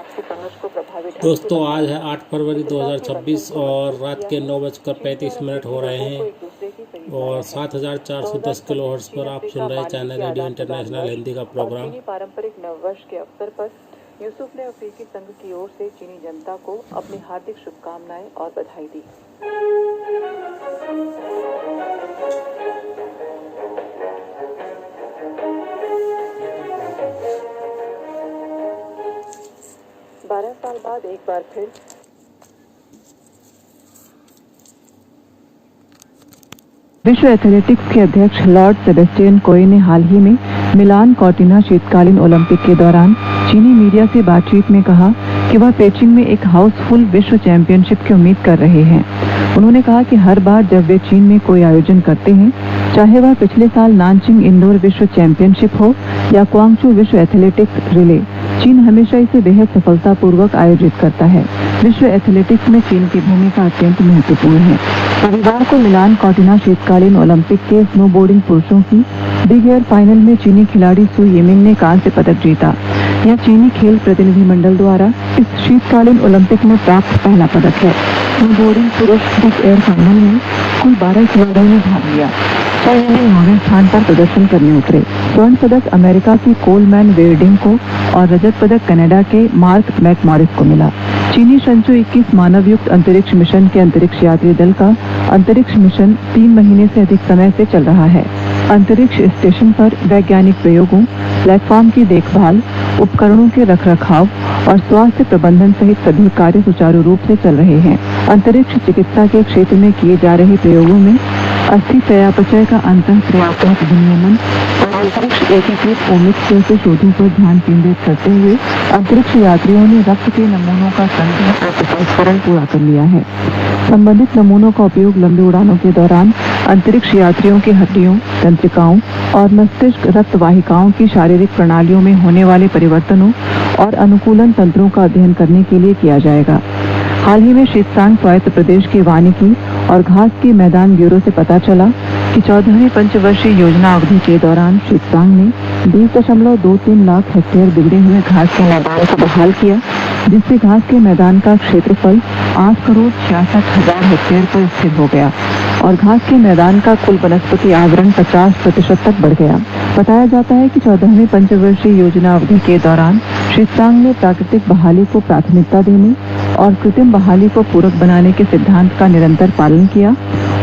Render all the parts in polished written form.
आपसी समझ को प्रभावी ढंग से दोस्तों आज है 8 फरवरी 2026 और रात के 9:35 हो रहे हैं और 7410 किलोहर्ट्ज़ पर आप सुन रहे चैनल रेडियो इंटरनेशनल हिंदी का प्रोग्राम। चीनी पारंपरिक नववर्ष के अवसर पर यूसुफ ने अफ्रीकी संघ की ओर से चीनी जनता को अपनी हार्दिक शुभकामनाएं और बधाई दी। 12 साल बाद एक बार फिर विश्व एथलेटिक्स के अध्यक्ष लॉर्ड सेबेस्टियन कोई ने हाल ही में मिलान कॉर्टिना शीतकालीन ओलंपिक के दौरान चीनी मीडिया से बातचीत में कहा कि वह पेचिंग में एक हाउसफुल विश्व चैंपियनशिप की उम्मीद कर रहे हैं। उन्होंने कहा कि हर बार जब वे चीन में कोई आयोजन करते हैं, चाहे वह पिछले साल नानचिंग इंडोर विश्व चैंपियनशिप हो या क्वांगचू विश्व एथलेटिक्स रिले, चीन हमेशा इसे बेहद सफलतापूर्वक आयोजित करता है। विश्व एथलेटिक्स में चीन की भूमिका अत्यंत महत्वपूर्ण है। रविवार को मिलान कॉर्टिना शीतकालीन ओलंपिक के स्नोबोर्डिंग पुरुषों की बिग एयर फाइनल में चीनी खिलाड़ी सु यिमिंग ने कांस्य पदक जीता। यह चीनी खेल प्रतिनिधिमंडल द्वारा इस शीतकालीन ओलंपिक में प्राप्त पहला पदक है। स्नोबोर्डिंग पुरुष बिग एयर फाइनल में कुल 12 खिलाड़ियों ने भाग लिया। सु यिमिंग 9वें स्थान पर प्रदर्शन करने उतरे। स्वर्ण पदक अमेरिका की कोलमैन वेयरडिंग को और रजत पदक कनाडा के मार्क मैकमॉरिस को मिला। चीनी शंचू 21 मानवयुक्त अंतरिक्ष मिशन के अंतरिक्ष यात्री दल का अंतरिक्ष मिशन 3 महीने से अधिक समय से चल रहा है। अंतरिक्ष स्टेशन पर वैज्ञानिक प्रयोगों, प्लेटफॉर्म की देखभाल, उपकरणों के रखरखाव और स्वास्थ्य प्रबंधन सहित सभी कार्य सुचारू रूप से चल रहे हैं। अंतरिक्ष चिकित्सा के क्षेत्र में किए जा रहे प्रयोगों में अस्थि चयापचय का अंतःक्रियात्मक विनियमन और अंतरिक्ष एकीकृत ओमिक्स जैसे शोधों पर ध्यान केंद्रित करते हुए अंतरिक्ष यात्रियों ने रक्त के नमूनों का संग्रह और प्रसंस्करण पूरा कर लिया है। संबंधित नमूनों का उपयोग लंबी उड़ानों के दौरान अंतरिक्ष यात्रियों की हड्डियों, तंत्रिकाओं और मस्तिष्क रक्त वाहिकाओं की शारीरिक प्रणालियों में होने वाले परिवर्तनों और अनुकूलन तंत्रों का अध्ययन करने के लिए किया जाएगा। हाल ही में शीतसांग स्वायत्त प्रदेश के वानिकी और घास के मैदान ब्यूरो से पता चला कि 14वीं पंचवर्षीय योजना अवधि के दौरान शीतसांग ने 20.23 लाख हेक्टेयर बिगड़े हुए घास के मैदान को बहाल किया, जिससे घास के मैदान का क्षेत्रफल 8,66,000 हेक्टेयर पर स्थिर हो गया और घास के मैदान का कुल वनस्पति आवरण 50% तक बढ़ गया। बताया जाता है कि 14वीं पंचवर्षीय योजना अवधि के दौरान शीतसांग ने प्राकृतिक बहाली को प्राथमिकता देने और कृत्रिम बहाली को पूरक बनाने के सिद्धांत का निरंतर पालन किया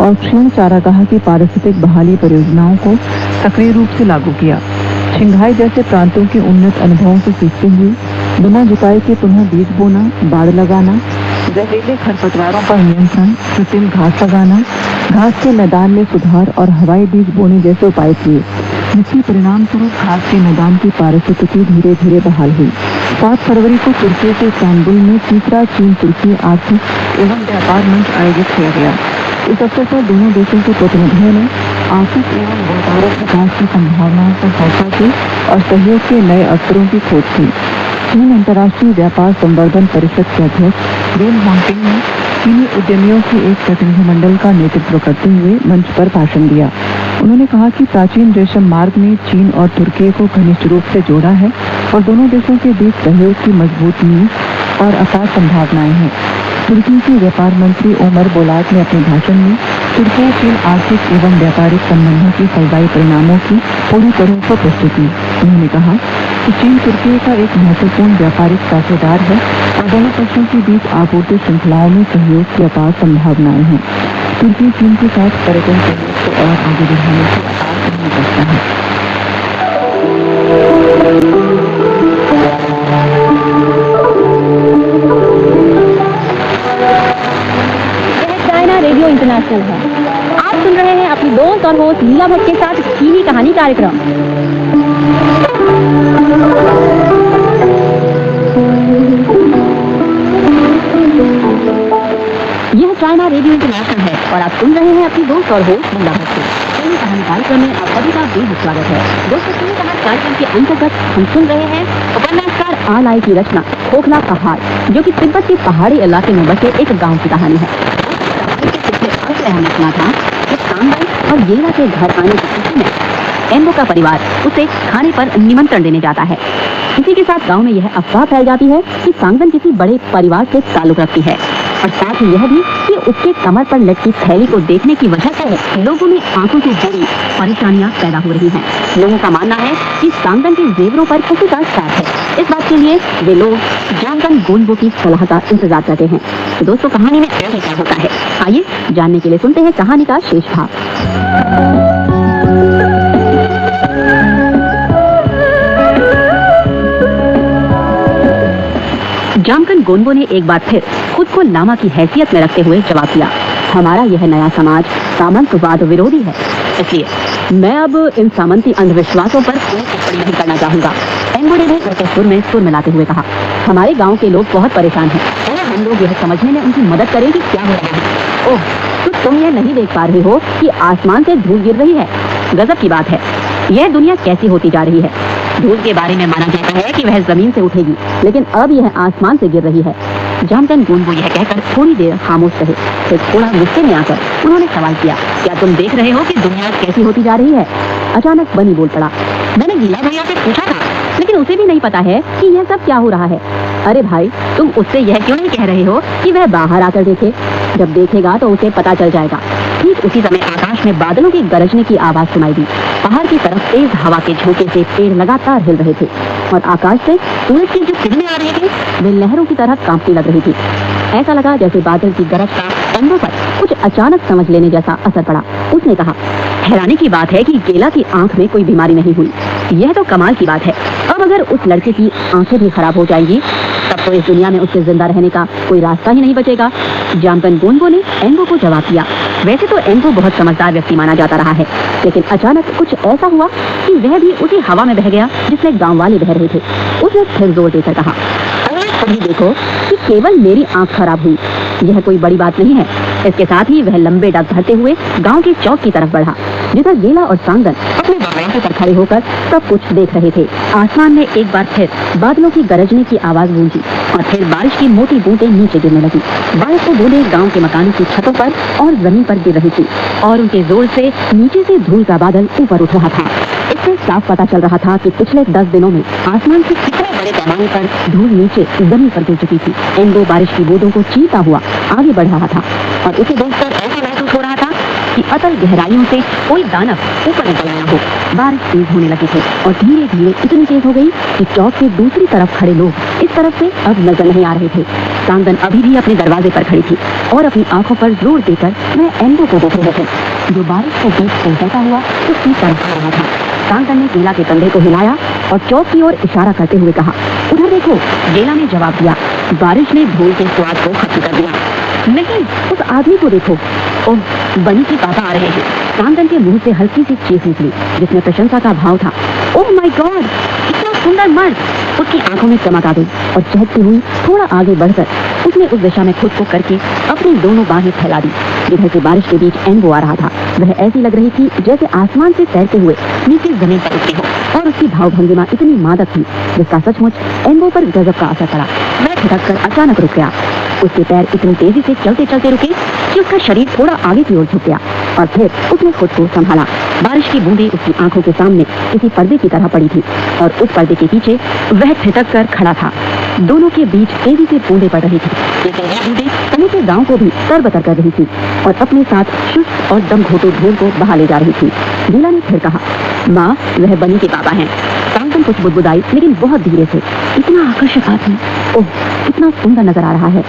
और क्षीण चारागाह की पारिस्थितिक बहाली परियोजनाओं को सक्रिय रूप से लागू किया। छिंघाई जैसे प्रांतों के उन्नत अनुभवों से सीखते हुए बिना जुताई के पुनः बीज बोना, बाड़ लगाना, जहरीले खरपतवारों पर नियंत्रण, कृत्रिम घास लगाना, घास के मैदान में सुधार और हवाई बीज बोने जैसे उपाय किए, जिसके परिणाम स्वरूप घास के मैदान की पारिस्थितिकी धीरे धीरे बहाल हुई। 7 फरवरी को तुर्की के इस्तांबुल में तीसरा चीन तुर्की आर्थिक एवं व्यापार मंच आयोजित किया गया। इस अवसर पर दोनों देशों के प्रतिनिधियों ने आर्थिक एवं व्यापारिक विकास की संभावनाओं पर चर्चा की और सहयोग के नए अवसरों की खोज की। चीन अंतर्राष्ट्रीय व्यापार संवर्धन परिषद के अध्यक्ष रेन हॉन्गटिंग ने चीनी उद्यमियों के एक प्रतिनिधिमंडल का नेतृत्व करते हुए मंच पर भाषण दिया। उन्होंने कहा कि प्राचीन रेशम मार्ग ने चीन और तुर्की को घनिष्ठ रूप से जोड़ा है और दोनों देशों के बीच सहयोग की मजबूत नींव और अपार संभावनाएं हैं। तुर्की के व्यापार मंत्री ओमर बोलाट ने अपने भाषण में तुर्की चीन आर्थिक एवं व्यापारिक संबंधों के फलदायी परिणामों की पूरी तरह से पुष्टि की। उन्होंने कहा कि चीन तुर्की का एक महत्वपूर्ण व्यापारिक साझेदार है और दोनों पक्षों के बीच आपूर्ति श्रृंखलाओं में सहयोग की अपार संभावनाएं हैं। तुर्की चीन के साथ पर्यटन सहयोग को और आगे बढ़ाने की अपार उम्मीद रखता है। चाइना रेडियो इंटरनेशनल है। आप सुन रहे हैं अपनी दोस्त और होस्ट लीला भट्ट के साथ चीनी कहानी कार्यक्रम। यह चाइना रेडियो इंटरनेशनल है और आप सुन रहे हैं अपनी दोस्त और होस्ट लीला भट्ट के चीनी कहानी कार्यक्रम में आप सभी का बेहद स्वागत है। दोस्तों, चीनी कहानी कार्यक्रम के अंतर्गत हम सुन रहे हैं उपन्यासकार आलाई की रचना खोखला पहाड़, जो कि तिब्बत के पहाड़ी इलाके में बसे एक गांव की कहानी है। हमें सुना था कि कांगई और येला के घर आने की खुशी में एम्बो का परिवार उसे खाने पर निमंत्रण देने जाता है। इसी के साथ गांव में यह अफवाह फैल जाती है कि सांगन किसी बड़े परिवार से ताल्लुक रखती है और साथ ही यह भी कि उसके कमर पर लटकी थैली को देखने की वजह से लोगों में आंखों से जुड़ी परेशानियां पैदा हो रही हैं। लोगों का मानना है कि सांगन के जेवरों पर किसी का साथ है। इस बात के लिए वे लोग जामगन गोंडबो की सलाह का इंतजार करते हैं। तो दोस्तों, कहानी में ऐसा क्या होता है, आइए जानने के लिए सुनते हैं कहानी का शेष भाग। जामगन गोंडबो ने एक बार फिर खुद को लामा की हैसियत में रखते हुए जवाब दिया, हमारा यह नया समाज सामंतवाद विरोधी है, इसलिए मैं अब इन सामंती अंधविश्वासों पर कोई टिप्पणी नहीं करना चाहूंगा। एंगो ने भी सुर मिलाते हुए कहा, हमारे गांव के लोग बहुत परेशान हैं और हम लोग यह समझने में उनकी मदद करें कि क्या हो रहा है। ओह, तो तुम यह नहीं देख पा रहे हो कि आसमान से धूल गिर रही है? गजब की बात है, यह दुनिया कैसी होती जा रही है। धूल के बारे में माना जाता है कि वह जमीन से उठेगी, लेकिन अब यह आसमान से गिर रही है। जामगन गोंडबो यह कहकर थोड़ी देर खामोश रहे, फिर थोड़ा गुस्से में आकर उन्होंने सवाल किया, क्या तुम देख रहे हो कि दुनिया कैसी होती जा रही है? अचानक बनी बोल पड़ा, मैंने गीला भैया से पूछा था, लेकिन उसे भी नहीं पता है कि यह सब क्या हो रहा है। अरे भाई, तुम उससे यह क्यों नहीं कह रहे हो कि वह बाहर आकर देखे? जब देखेगा तो उसे पता चल जाएगा। ठीक उसी समय आकाश में बादलों के गरजने की आवाज सुनाई दी। पहाड़ की तरफ तेज हवा के झोंके से पेड़ लगातार हिल रहे थे और आकाश से सूरज की जो किरणें आ रही थी वे लहरों की तरह कांपने लग रही थी। ऐसा लगा जैसे बादल की गरज का एंगो पर कुछ अचानक समझ लेने जैसा असर पड़ा। उसने कहा, हैरानी की बात है कि गेला की आंख में कोई बीमारी नहीं हुई। यह तो कमाल की बात है। अब अगर उस लड़के की आंखें भी खराब हो जाएंगी तब तो इस दुनिया में उसके जिंदा रहने का कोई रास्ता ही नहीं बचेगा। जामगन गोंडबो ने एंगो को जवाब दिया। वैसे तो एंगो बहुत समझदार व्यक्ति माना जाता रहा है, लेकिन अचानक कुछ ऐसा हुआ कि वह भी उसी हवा में बह गया जिसमें गांव वाले बह रहे थे। उसने फिर जोर देकर कहा, अभी देखो कि केवल मेरी आंख खराब हुई, यह कोई बड़ी बात नहीं है। इसके साथ ही वह लंबे डग भरते हुए गांव के चौक की तरफ बढ़ा, जिधर गेला और सांगन अपने बगीचे पर खड़े होकर सब कुछ देख रहे थे। आसमान में एक बार फिर बादलों की गरजने की आवाज गूंजी और फिर बारिश की मोटी बूंदें नीचे गिरने लगी। बारिश की बूंदें गांव के मकानों की छतों पर और जमीन पर गिर रही थी और उनके जोर से नीचे से धूल का बादल ऊपर उठ रहा था। इससे साफ पता चल रहा था कि पिछले 10 दिनों में आसमान से कितने बड़े पैमाने पर धूल नीचे जमीन पर गिर चुकी थी। एंगो बारिश की बूंदों को चीरता हुआ आगे बढ़ रहा था और उसे देखकर ऐसा महसूस हो रहा था कि अतल गहराइयों से कोई दानव ऊपर निकल आया हो। बारिश तेज होने लगी थी और धीरे धीरे इतनी तेज हो गई कि चौक के दूसरी तरफ खड़े लोग इस तरफ से अब नजर नहीं आ रहे थे। सांगन अभी भी अपने दरवाजे पर खड़ी थी और अपनी आंखों पर जोर देकर वह एंगो को देख रहे थे, जो बारिश को देख पहुंचता हुआ उसकी तरफ आ रहा था। सांगन ने गेला के कंधे को हिलाया और चौक की ओर इशारा करते हुए कहा, उधर देखो। गेला ने जवाब दिया। बारिश ने धूल के स्वाद को खत्म कर दिया। नहीं, उस आदमी को देखो। ओह, बनी के पापा आ रहे हैं। सांगन के मुंह से हल्की सी चीख निकली जिसमें प्रशंसा का भाव था। ओह माय गॉड, इतना सुंदर मर्द। उसकी आंखों में चमक आ गई और चहकती हुई थोड़ा आगे बढ़कर उसने उस दिशा में खुद को करके अपनी दोनों बाहें फैला दी जिधर से बारिश के बीच एंगो आ रहा था। वह ऐसी लग रही थी जैसे आसमान से तैरते हुए नीचे जमीन पर उतरी हो और उसकी भाव भंगिमा इतनी मादक थी जिसका सचमुच एंगो पर गजब का असर पड़ा। वह खटक कर अचानक रुक गया। उसके पैर इतनी तेजी से चलते चलते रुके कि उसका शरीर थोड़ा आगे की ओर झुक गया और फिर उसने खुद को संभाला। बारिश की बूंदें उसकी आंखों के सामने किसी पर्दे की तरह पड़ी थी और उस पर्दे के पीछे वह ठिठक कर खड़ा था। दोनों के बीच तेजी से बूंदें पड़ रही थी, लेकिन यह बूंदें समूचे गांव को भी तरबतर कर रही थी और अपने साथ शुष्क और दम घोटो धूल को बहा ले जा रही थी। गीला ने फिर कहा, माँ, वह बनी के पापा हैं। सांगन कुछ बुदबुदाई, लेकिन बहुत धीरे से। इतना आकर्षक आदमी, ओह, कितना सुंदर नजर आ रहा है।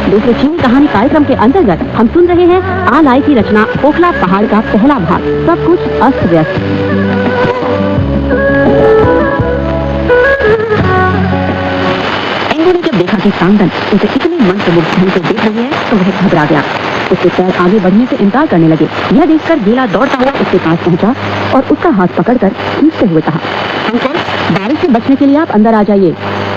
दूसरे चीनी कहानी कार्यक्रम के अंतर्गत हम सुन रहे हैं आ लाई की रचना ओखला पहाड़ का पहला भाग, सब कुछ अस्त व्यस्त। एंगो ने जब देखा कि सांगन उसे इतने मंत्रमुग्ध ढंग से देख रही है तो वह घबरा गया। उसके पैर आगे बढ़ने से इनकार करने लगे। यह देखकर गेला दौड़ता हुआ उसके पास पहुंचा और उसका हाथ पकड़कर खींचते हुए कहा, अंकल, बारिश से बचने के लिए आप अंदर आ जाइए।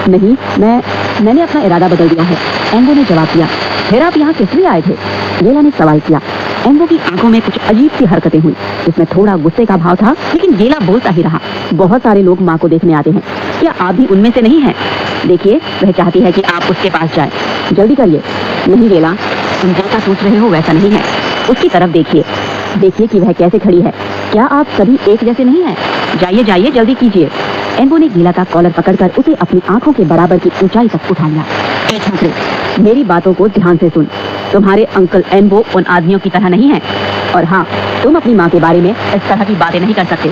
नहीं, मैंने अपना इरादा बदल दिया है, एंगो ने जवाब दिया। फिर आप यहाँ किस लिए आए थे? गेला ने सवाल किया। एंगो की आंखों में कुछ अजीब सी हरकतें हुई जिसमें थोड़ा गुस्से का भाव था, लेकिन गेला बोलता ही रहा। बहुत सारे लोग माँ को देखने आते हैं, क्या आप भी उनमें से नहीं हैं? देखिए, वह चाहती है कि आप उसके पास जाए, जल्दी करिए। नहीं गेला, तुम जैसा सोच रहे हो वैसा नहीं है, उसकी तरफ देखिए। देखिए कि वह कैसे खड़ी है। क्या आप सभी एक जैसे नहीं हैं? जाइए जाइए, जल्दी कीजिए। एम्बो ने गीला का कॉलर पकड़कर उसे अपनी आंखों के बराबर की ऊंचाई तक उठा लिया। ए छात्रे, मेरी बातों को ध्यान से सुन। तुम्हारे अंकल एम्बो उन आदमियों की तरह नहीं है। और हाँ, तुम अपनी माँ के बारे में इस तरह की बातें नहीं कर सकते।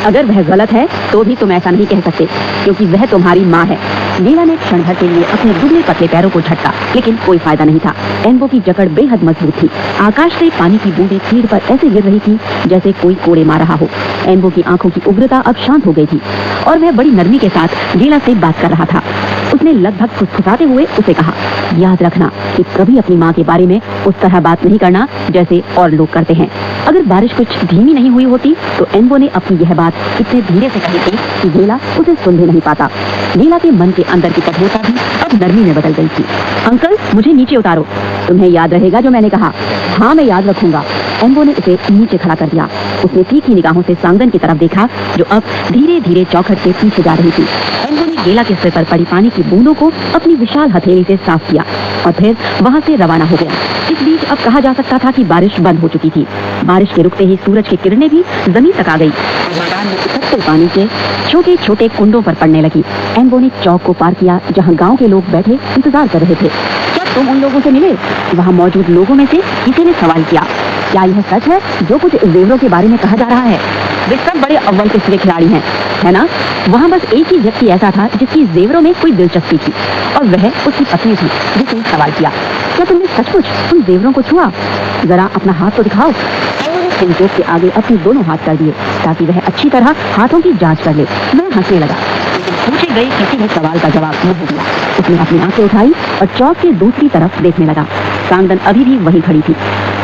अगर वह गलत है तो भी तुम ऐसा नहीं कह सकते, क्योंकि वह तुम्हारी माँ है। नीला ने क्षण भर के लिए अपने दुबले पतले पैरों को झटका, लेकिन कोई फायदा नहीं था। एम्बो की जकड़ बेहद मजबूत थी। आकाश से पानी की बूंदें तीर पर ऐसे गिर रही थी जैसे कोई कोड़े मार रहा हो। एम्बो की आंखों की उग्रता अब शांत हो गई थी और वह बड़ी नरमी के साथ गीला से बात कर रहा था। उसने लगभग फुसफुसाते हुए उसे कहा, याद रखना कि कभी अपनी माँ के बारे में उस तरह बात नहीं करना जैसे और लोग करते हैं। अगर बारिश कुछ धीमी नहीं हुई होती तो एम्बो ने अपनी यह बात इतने धीरे से कही थी कि गीला उसे सुन भी नहीं पाता। गीला के मन के अंदर की कठोरता भी अब नरमी में बदल गई थी। अंकल, मुझे नीचे उतारो। तुम्हें याद रहेगा जो मैंने कहा? हाँ, मैं याद रखूंगा। एम्बो ने उसे नीचे खड़ा कर दिया। उसने तीखी निगाहों से सांगन की तरफ देखा, जो अब धीरे धीरे चौखट से पीछे जा रही थी। एम्बो ने गीला के सिर पर पड़ी पानी की बूंदों को अपनी विशाल हथेली से साफ किया और फिर वहां से रवाना हो गया। इस बीच अब कहा जा सकता था कि बारिश बंद हो चुकी थी। बारिश के रुकते ही सूरज की किरणें भी जमीन तक आ गई। मैदान में इकट्ठे पानी के छोटे छोटे कुंडों पर पड़ने लगी। एम्बो ने चौक को पार किया जहाँ गाँव के लोग बैठे इंतजार कर रहे थे। क्या तुम उन लोगों से मिले? वहाँ मौजूद लोगों में से किसी ने सवाल किया। क्या यह सच है जो कुछ जेवरों के बारे में कहा जा रहा है? वे सब बड़े अव्वल किस्म के खिलाड़ी हैं, है ना? वहाँ बस एक ही व्यक्ति ऐसा था जिसकी जेवरों में कोई दिलचस्पी थी, और वह उसकी पत्नी थी जिसने सवाल किया। क्या तुमने सचमुच उन जेवरों को छुआ? जरा अपना हाथ तो दिखाओ। सिंचोक के आगे अपने दोनों हाथ कर दिए ताकि वह अच्छी तरह हाथों की जांच कर ले। वह हंसने लगा। पूछे गए किसी ने सवाल का जवाब नहीं दिया। उसने अपनी आंखें उठाई और चौक के दूसरी तरफ देखने लगा। सांगन अभी भी वहीं खड़ी थी,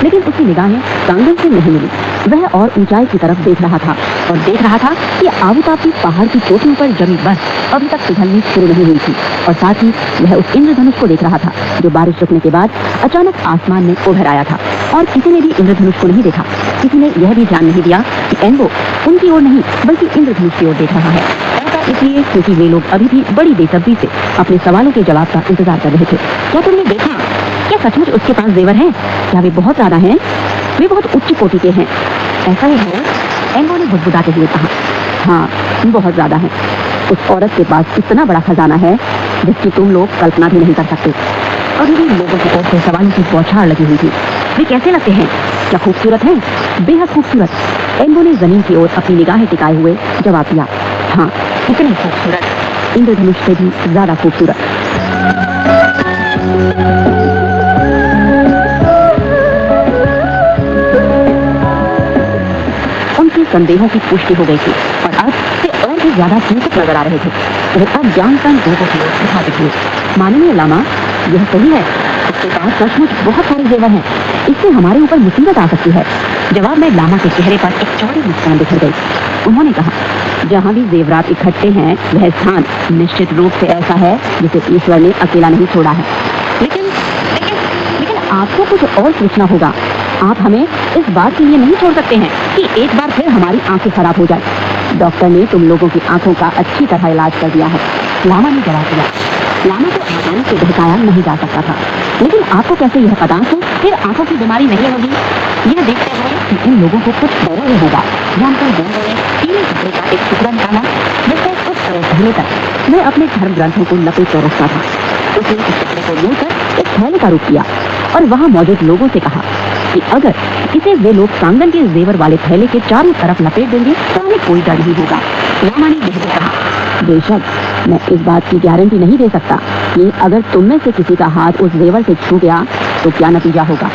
लेकिन उसकी निगाहें सांगन से नहीं मिली। वह और ऊंचाई की तरफ देख रहा था और देख रहा था कि आबूताबी पहाड़ की चोटियों पर जमी बर्फ अभी तक पिघलनी शुरू नहीं हुई थी, और साथ ही वह उस इंद्रधनुष को देख रहा था जो बारिश रुकने के बाद अचानक आसमान में उभर आया था। और किसी ने भी इंद्रधनुष को नहीं देखा। किसी ने यह भी ध्यान नहीं दिया कि एम्बो उनकी ओर नहीं बल्कि इंद्रधनुष की ओर देख रहा है। ऐसा इसलिए क्योंकि वे लोग अभी भी बड़ी बेसब्री से अपने सवालों के जवाब का इंतजार कर रहे थे। क्या तुमने देखा? क्या सचमुच उसके पास जेवर हैं? क्या वे बहुत ज्यादा हैं? वे बहुत उच्च कोटि के हैं, ऐसा ही है? एम्बो ने बुदबुदाते हुए कहा। हाँ, बहुत ज्यादा है। उस औरत के पास इतना बड़ा खजाना है जिसकी तुम लोग कल्पना भी नहीं कर सकते। अभी भी लोगों की ओर से सवालों की बौछार लगी हुई थी। वे कैसे लगते हैं? क्या खूबसूरत हैं? बेहद खूबसूरत। एम्बो ने जमीन की ओर अपनी निगाहें टिकाए हुए जवाब दिया। हाँ, इतनी खूबसूरत, इंद्रधनुष से भी ज्यादा खूबसूरत। उनके संदेहों की पुष्टि हो गई थी और अब से और भी ज्यादा चिंतित नजर आ रहे थे। वो अब जानकर लोगों की ओर दिखाते हुए, माननीय लामा, यह सही है, उसके पास सचमुच बहुत सारे जेवर हैं। इससे हमारे ऊपर मुसीबत आ सकती है। जवाब में लामा के चेहरे पर एक चौड़ी मुस्कान दिख गई। उन्होंने कहा, जहाँ भी जेवरात इकट्ठे हैं वह स्थान निश्चित रूप से ऐसा है जिसे ईश्वर ने अकेला नहीं छोड़ा है। लेकिन आपको कुछ और सोचना होगा। आप हमें इस बात के लिए नहीं छोड़ सकते हैं कि एक बार फिर हमारी आंखें खराब हो जाए। डॉक्टर ने तुम लोगों की आंखों का अच्छी तरह इलाज कर दिया है। लामा ने जवाब दिया। लामा को आसानी से बहकाया नहीं जा सकता था, लेकिन आपको कैसे यह पता कि फिर आंखों की बीमारी नहीं होगी? यह देखते हुए कि इन लोगों को कुछ डर होगा, जानकर दोनों ने पीले कपड़े का एक टुकड़ा निकाला जिससे कुछ समय पहले तक मैं अपने धर्म ग्रंथों को लपेट कर रखता था। उसने इस कपड़े को मोड़कर एक थैले का रूप किया और वहाँ मौजूद लोगों से कहा कि अगर इसे वे लोग सांगन के जेवर वाले थैले के चारों तरफ लपेट देंगे तो हमें कोई डर नहीं होगा। लामा ने यह भी कहा, बेशक मैं इस बात की गारंटी नहीं दे सकता कि अगर तुम में से किसी का हाथ उस जेवर से छू गया तो क्या नतीजा होगा।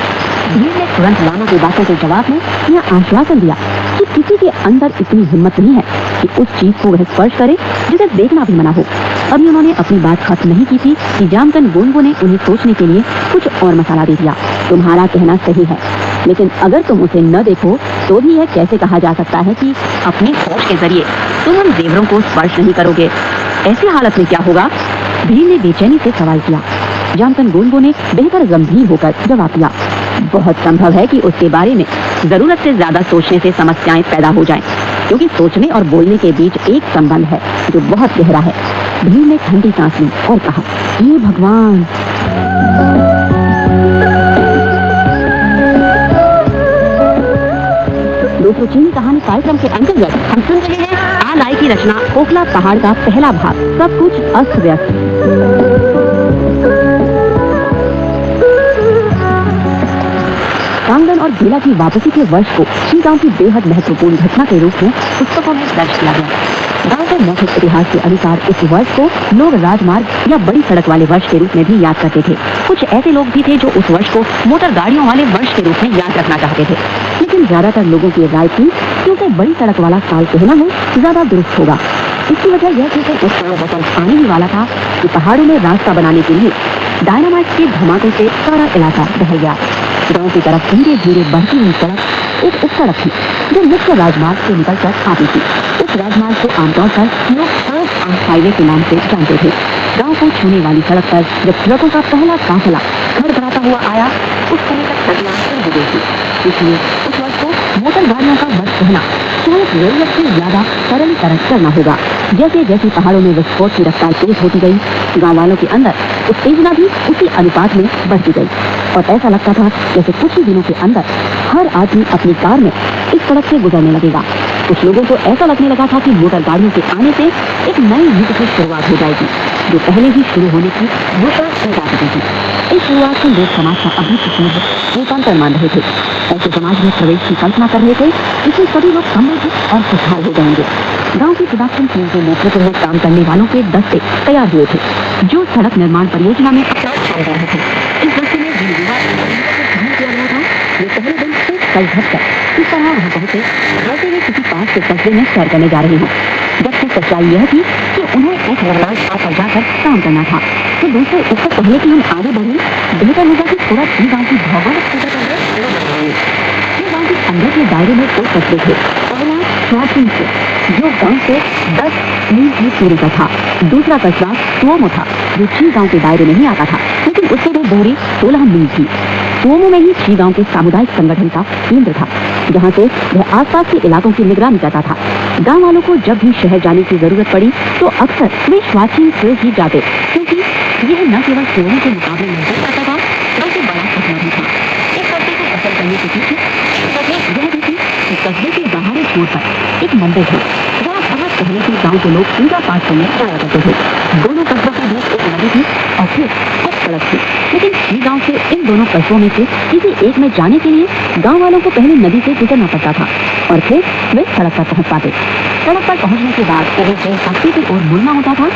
भीड़ ने तुरंत लामा की बातों के जवाब में यह आश्वासन दिया कि किसी के अंदर इतनी हिम्मत नहीं है कि उस चीज को वह स्पर्श करे जिसे देखना भी मना हो। अभी उन्होंने अपनी बात खत्म नहीं की थी कि जामकन गोंगो ने उन्हें सोचने के लिए कुछ और मसाला दे दिया। तुम्हारा कहना सही है, लेकिन अगर तुम उसे न देखो तो भी यह कैसे कहा जा सकता है कि अपनी सोच के जरिए तुम उन जेवरों को स्पर्श नहीं करोगे। ऐसी हालत में क्या होगा? भीड़ ने बेचैनी से सवाल किया। जामकन गोंगो ने बेहतर गंभीर होकर जवाब दिया, बहुत संभव है कि उसके बारे में जरूरत से ज्यादा सोचने से समस्याएं पैदा हो जाएं, क्योंकि सोचने और बोलने के बीच एक संबंध है जो बहुत गहरा है। भीड़ ने ठंडी सांस ली और कहा, हे भगवान। दोस्तों, चीनी कहानी कार्यक्रम के अंतर्गत हम सुन रहे हैं आलाई की रचना ओखला पहाड़ का पहला भाग, सब कुछ अस्त व्यस्त। कांगन और बेला की वापसी के वर्ष को श्री गांव की बेहद महत्वपूर्ण घटना के रूप में पुस्तकों में दर्ज किया गया। गांव के मौखिक इतिहास के अनुसार इस वर्ष को लोग राजमार्ग या बड़ी सड़क वाले वर्ष के रूप में भी याद करते थे। कुछ ऐसे लोग भी थे जो उस वर्ष को मोटर गाड़ियों वाले वर्ष के रूप में याद रखना चाहते थे, लेकिन ज्यादातर लोगों की राय थी कि उसे बड़ी सड़क वाला साल कहना है ज्यादा दुरुस्त होगा। इसकी वजह यह थी कि उस साल वचन आने ही वाला था कि पहाड़ों में रास्ता बनाने के लिए डायनामाइट के धमाकों से सारा इलाका दहल गया। गांव की तरफ धीरे धीरे बढ़ती हुई सड़क एक उप सड़क थी जो मुख्य राजमार्ग से निकलकर आती थी। उस राजमार्ग को आमतौर पर लोग फर्स्ट हाईवे के नाम से जानते थे। गांव को छूने वाली सड़क पर जब ट्रकों का पहला काफिला खड़खड़ाता हुआ आया, उस समय तक सड़क शुरू हो गई थी। इसलिए उस वर्ष को मोटर गाड़ियों का वर्ष कहना शायद जरूरत से ज्यादा सरलीकरण करना होगा। जैसे जैसे पहाड़ों में विस्फोट की रफ्तार तेज होती गई, गाँव वालों के अंदर उत्तेजना भी उसी अनुपात में बढ़ती गई और ऐसा लगता था जैसे कुछ ही दिनों के अंदर हर आदमी अपनी कार में इस सड़क से गुजरने लगेगा। कुछ लोगों को ऐसा लगने लगा था कि मोटर गाड़ियों के आने से एक नई युग की शुरुआत हो जाएगी जो पहले ही शुरू होने की घोषणा कर जा चुकी थी। इस शुरुआत से लोग समाज का अभूतपूर्व रूपांतर मान रहे थे। ऐसे समाज में प्रवेश की कल्पना कर रहे थे जिसमें सभी लोग समृद्ध और खुशहाल हो जाएंगे। गांव की प्रोडक्शन टीम के नेतृत्व में काम करने वालों के दस्ते तैयार हुए थे जो सड़क निर्माण परियोजना में अपना चल रहे थे। इस दस्ते में जिन युवा किया गया था वे पहले दिन से कल घटकर इस तरह वहां पहुंचे जैसे वे किसी पास के कस्बे में सैर करने जा रहे हों। जबकि सच्चाई यह थी कि उन्हें एक निर्माण स्थान पर जाकर काम करना था। तो दोस्तों, इससे पहले कि हम आगे बढ़ें, बेहतर होगा कि थोड़ा सी गांव की भौगोलिक स्थिति पर गांव के अंदर के दायरे में दो कस्बे थे। पहला स्वाचिन से जो गांव से 10 मील की दूरी का था। दूसरा कस्बा तुओमो था जो छी गांव के दायरे में ही आता था, लेकिन उससे वो दूरी 16 मील थी। तुओमो में ही छी गांव के सामुदायिक संगठन का केंद्र था जहां से वह आसपास के इलाकों की निगरानी करता था। गांव वालों को जब भी शहर जाने की जरूरत पड़ी तो अक्सर वे स्वाचिन से ही जाते, क्योंकि यह न केवल तुओमो के मुकाबले नजदीक आता था बल्कि बड़ा कस्बा भी था। इस कस्बे को असर करने के पीछे यह भी थी कि कस्बे के बाहरी छोर पर एक मंदिर था जहाँ बहुत पहले से गाँव के लोग पूजा पाठ करने जाया करते थे। दोनों कस्बों के बीच एक नदी थी और फिर एक सड़क थी, लेकिन श्री गांव से इन दोनों कस्बों में से किसी एक में जाने के लिए गांव वालों को पहले नदी से गुजरना पड़ता था और फिर वे सड़क पर पहुंच पाते। सड़क पर पहुंचने के बाद जिस रास्ते की ओर मुड़ना होता था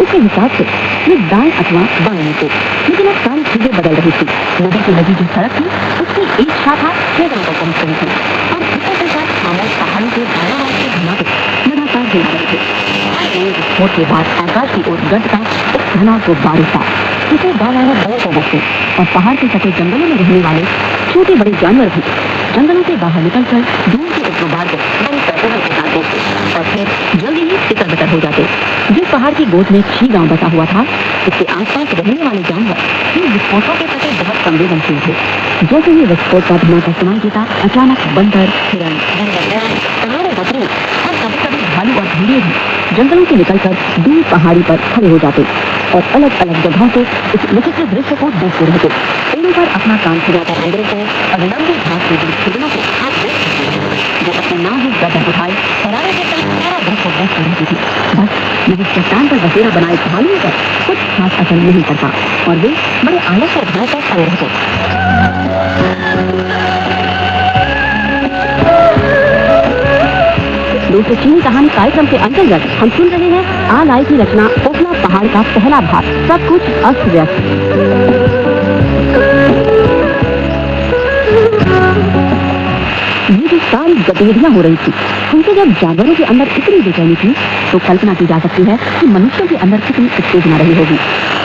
उसके हिसाब से वे दाएं अथवा बाएं मुड़ते, लेकिन अब सारी चीजें बदल रही थी। नदी की लगी जो सड़क थी उसकी एक शाखा छह गांव तक पहुंच रही थी और इसी के साथ खामोश पहाड़ों के दायां से धमाके लगातार हो रहे थे। विस्फोट के बाद आकाश की ओर गरजता एक घना गुब्बारे था जिसे गाँव वाले बड़े को बचते और पहाड़ के सटे जंगलों में रहने वाले छोटे बड़े जानवर भी जंगलों से बाहर निकलकर दूर के उस गुब्बार को बड़ी कौतूहल के साथ देखते और फिर जल्दी ही तितर बितर हो जाते। जिस पहाड़ की गोद में छी गांव बसा हुआ था उसके आसपास रहने वाले जानवर इन विस्फोटों के प्रति बहुत संवेदनशील थे। जैसे ही विस्फोट का धमाका सुनाई देता अचानक बंदर, हिरण, पहाड़ी बकरी और कभी कभी भालू और भेड़िए भी जंगलों से निकलकर दूर पहाड़ी पर खड़े हो जाते और अलग अलग जगहों से इस विचित्र दृश्य को देखते रहते। पेड़ों पर अपना काम छुड़ाकर अंग्रेजों और लंबी घास के बीच हिरणों को हाथ जो अपने नाम ही गर्दन उठाए हरारे के साथ सारा दृश्य देखते रहती थी। बस यही चट्टान पर बसेरा बनाए भालुओं पर कुछ खास असर नहीं करता और वे बड़े आलस और भय पर खड़े रहते। दोस्तों, चीनी कहानी कार्यक्रम के अंतर्गत हम सुन रहे हैं आलाई की रचना ओखला पहाड़ का पहला भाग, सब कुछ अस्त व्यस्त। ये जो सारी गतिविधियां हो रही थी उनसे जब जानवरों के अंदर इतनी बेचैनी थी तो कल्पना की जा सकती है कि मनुष्यों के अंदर कितनी उत्तेजना रही होगी।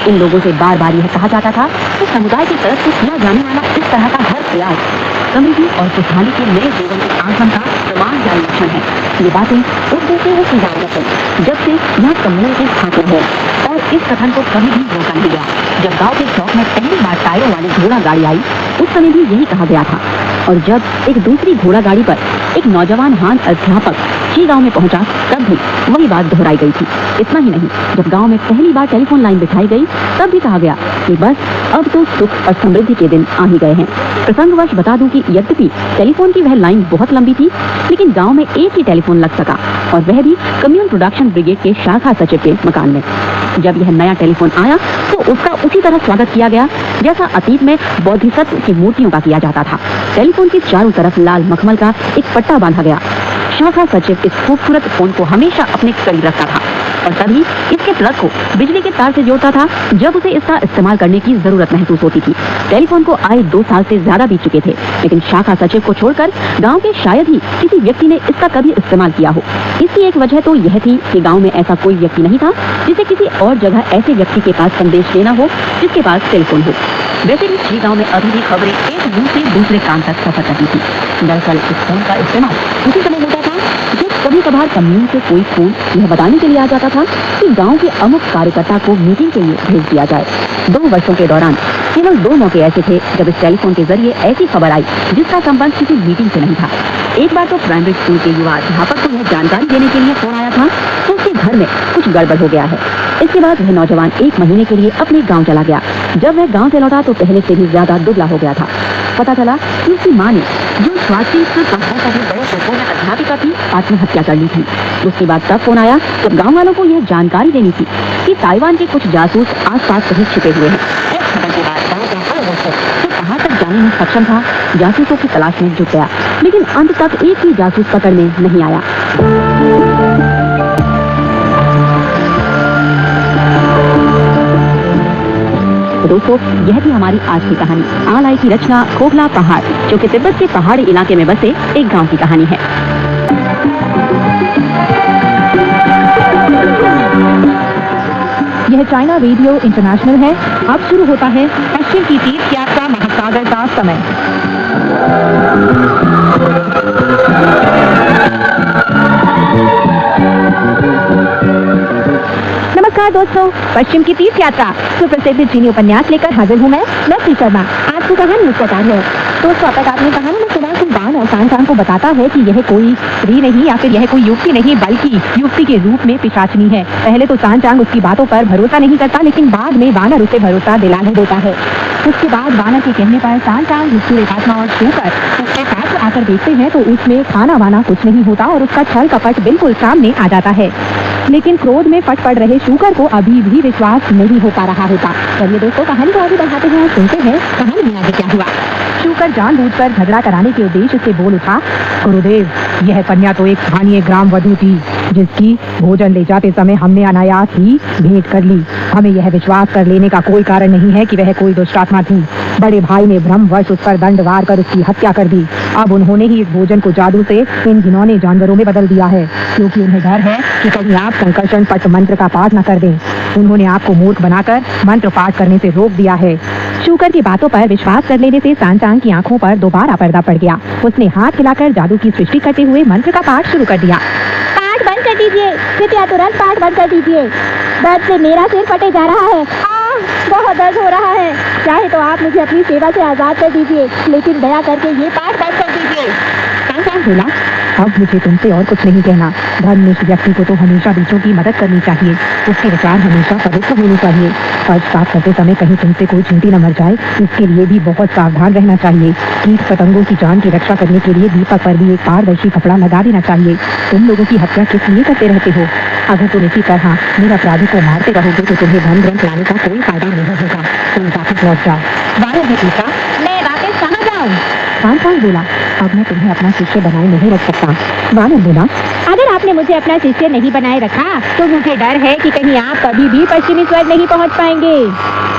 इन लोगों से बार बार यह कहा जाता था कि समुदाय की तरफ से किया जाने वाला इस तरह का हर प्रयास समृद्धि और खुशहाली के नए जीवन के आगमन का प्रमाण या लक्षण है। ये बातें उस देते हुए की जा रही जब से यहाँ कम्युनिटी स्थापित है और इस कथन को कभी भी रोका नहीं गया। जब गांव के चौक में पहली बार टायरों वाली घोड़ा गाड़ी आई, उस समय भी यही कहा गया था। और जब एक दूसरी घोड़ा गाड़ी पर एक नौजवान हान अध्यापक ही गांव में पहुंचा, तब भी वही बात दोहराई गई थी। इतना ही नहीं, जब गांव में पहली बार टेलीफोन लाइन बिछाई गई, तब भी कहा गया कि बस अब तो सुख और समृद्धि के दिन आ ही गए हैं। प्रसंगवश बता दूं कि यद्यपि टेलीफोन की वह लाइन बहुत लंबी थी, लेकिन गांव में एक ही टेलीफोन लग सका, और वह भी कम्युन प्रोडक्शन ब्रिगेड के शाखा सचिव के मकान में। जब यह नया टेलीफोन आया तो उसका उसी तरह स्वागत किया गया जैसा अतीत में बोधिसत्व की मूर्तियों का किया जाता था। टेलीफोन की चारों तरफ लाल मखमल का एक पट्टा बांधा गया। शाखा सचिव इस खूबसूरत फोन को हमेशा अपने करीब रखता था और तभी इसके प्लग को बिजली के तार से जोड़ता था जब उसे इसका इस्तेमाल करने की जरूरत महसूस होती थी। टेलीफोन को आए 2 साल से ज्यादा बीत चुके थे, लेकिन शाखा सचिव को छोड़कर गांव के शायद ही किसी व्यक्ति ने इसका कभी इस्तेमाल किया हो। इसकी एक वजह तो यह थी कि गांव में ऐसा कोई व्यक्ति नहीं था जिसे किसी और जगह ऐसे व्यक्ति के पास संदेश लेना हो जिसके पास टेलीफोन हो। वैसे भी जी गांव में अभी भी खबरें एक दूर से दूसरे काम तक सफर करती थी। दरअसल इस फोन का इस्तेमाल उसी समय होता था जब कभी कभार कम्युन से कोई फोन यह बताने के लिए आ जाता था कि गांव के अमुक कार्यकर्ता को मीटिंग के लिए भेज दिया जाए। 2 वर्षों के दौरान केवल 2 मौके ऐसे थे जब इस टेलीफोन के जरिए ऐसी खबर आई जिसका संबंध किसी मीटिंग से नहीं था। एक बार तो प्राइमरी स्कूल के युवा अध्यापक को यह जानकारी देने के लिए फोन आया था तो उसके घर में कुछ गड़बड़ हो गया है। इसके बाद वह नौजवान 1 महीने के लिए अपने गांव चला गया। जब वह गांव से लौटा तो पहले से भी ज्यादा दुबला हो गया था। पता चला कि उसकी मां ने, जो स्वास्थ्य बड़े शहरों में अध्यापिका थी, आत्महत्या कर ली थी। उसके बाद तब फोन आया जब गाँव वालों को यह जानकारी देनी थी कि ताइवान के कुछ जासूस आस-पास कहीं छिपे हुए हैं। इस खबर के बाद कहाँ तक जाने में सक्षम था, जासूसों की तलाश में जुट गया, लेकिन अंत तक एक भी जासूस पकड़ में नहीं आया। तो दोस्तों, यह थी हमारी आज की कहानी। आलाई की रचना खोखला पहाड़, जो कि तिब्बत के पहाड़ी इलाके में बसे एक गांव की कहानी है। यह चाइना रेडियो इंटरनेशनल है। अब शुरू होता है पश्चिम की तीर्थ यात्रा महासागर का समय। नमस्कार दोस्तों, पश्चिम की तीर्थ यात्रा सुप्रसिद्ध चीनी उपन्यास लेकर हाजिर हूँ मैं श्री शर्मा। आज की कहानी इस प्रकार है। दोस्तों, अब तक आपने कहानी में सुना कि बाण और सांग को बताता है कि यह कोई स्त्री नहीं या फिर यह कोई युवती नहीं, बल्कि युवती के रूप में पिशाचनी है। पहले तो सांग उसकी बातों पर भरोसा नहीं करता, लेकिन बाद में वानर उसे भरोसा दिलाने देता है। उसके बाद वानर के कहने पर सांग युक्ति आत्मा और शूकर उसके पास आकर देखते हैं तो उसमें खाना वाना कुछ नहीं होता और उसका छल कपट बिल्कुल सामने आ जाता है। लेकिन क्रोध में फट पड़ रहे शूकर को अभी भी विश्वास नहीं हो पा रहा होता। चलिए दोस्तों, कहानी को आगे बढ़ाते हैं और सुनते हैं कहानी में आगे क्या हुआ। शूकर जानबूझकर झगड़ा कराने के उद्देश्य से बोल उठा, गुरुदेव, यह कन्या तो एक स्थानीय ग्राम वधू थी जिसकी भोजन ले जाते समय हमने अनायास ही भेंट कर ली। हमें यह विश्वास कर लेने का कोई कारण नहीं है कि वह कोई दुष्टात्मा थी। बड़े भाई ने भ्रमवश उस पर दंड वार कर उसकी हत्या कर दी। अब उन्होंने ही इस भोजन को जादू से इन घिनौने जानवरों में बदल दिया है, क्योंकि उन्हें डर है कि कहीं आप संकर्षण पट मंत्र का पाठ न कर दें। उन्होंने आपको मूर्ख बनाकर मंत्र पाठ करने से रोक दिया है। शूकर की बातों पर विश्वास कर लेने से सांग की आंखों पर दोबारा पर्दा पड़ गया। उसने हाथ हिलाकर जादू की सृष्टि करते हुए मंत्र का पाठ शुरू कर दिया। पाठ बंद कर दीजिए, कृपया तुरंत पाठ बंद कर दीजिए। दर्द से मेरा सिर फटे जा रहा है। बहुत दर्द हो रहा है। चाहे तो आप मुझे अपनी सेवा से आजाद कर दीजिए, लेकिन दया करके ये पाठ बंद कर दीजिए। सांग बोला, अब मुझे तुमसे और कुछ नहीं कहना। धर्मनिष्ठ व्यक्ति को तो हमेशा दूसरों की मदद करनी चाहिए। उसके विचार हमेशा पवित्र होने चाहिए। फर्श साफ करते समय कहीं तुमसे कोई चींटी न मर जाए, इसके लिए भी बहुत सावधान रहना चाहिए। कीट पतंगों की जान की रक्षा करने के लिए दीपक पर भी एक पारदर्शी कपड़ा लगा देना चाहिए। तुम लोगों की हत्या किस लिए करते रहते हो? अगर तुम इसी तरह मेरे अपराधी को मारते रहोगे तो तुम्हें धन ग्रंथ लाने का कोई फायदा नहीं होगा। तुम वापस लौट जाओ। वानर ने पूछा, मैं वापस कहाँ जाऊँ? सांग बोला, अब मैं तुम्हें अपना शिष्य बनाए नहीं रख सकता। वानर बोला, अगर आपने मुझे अपना शिष्य नहीं बनाए रखा तो मुझे डर है कि कहीं आप कभी भी पश्चिमी स्वर्ग नहीं पहुंच पाएंगे।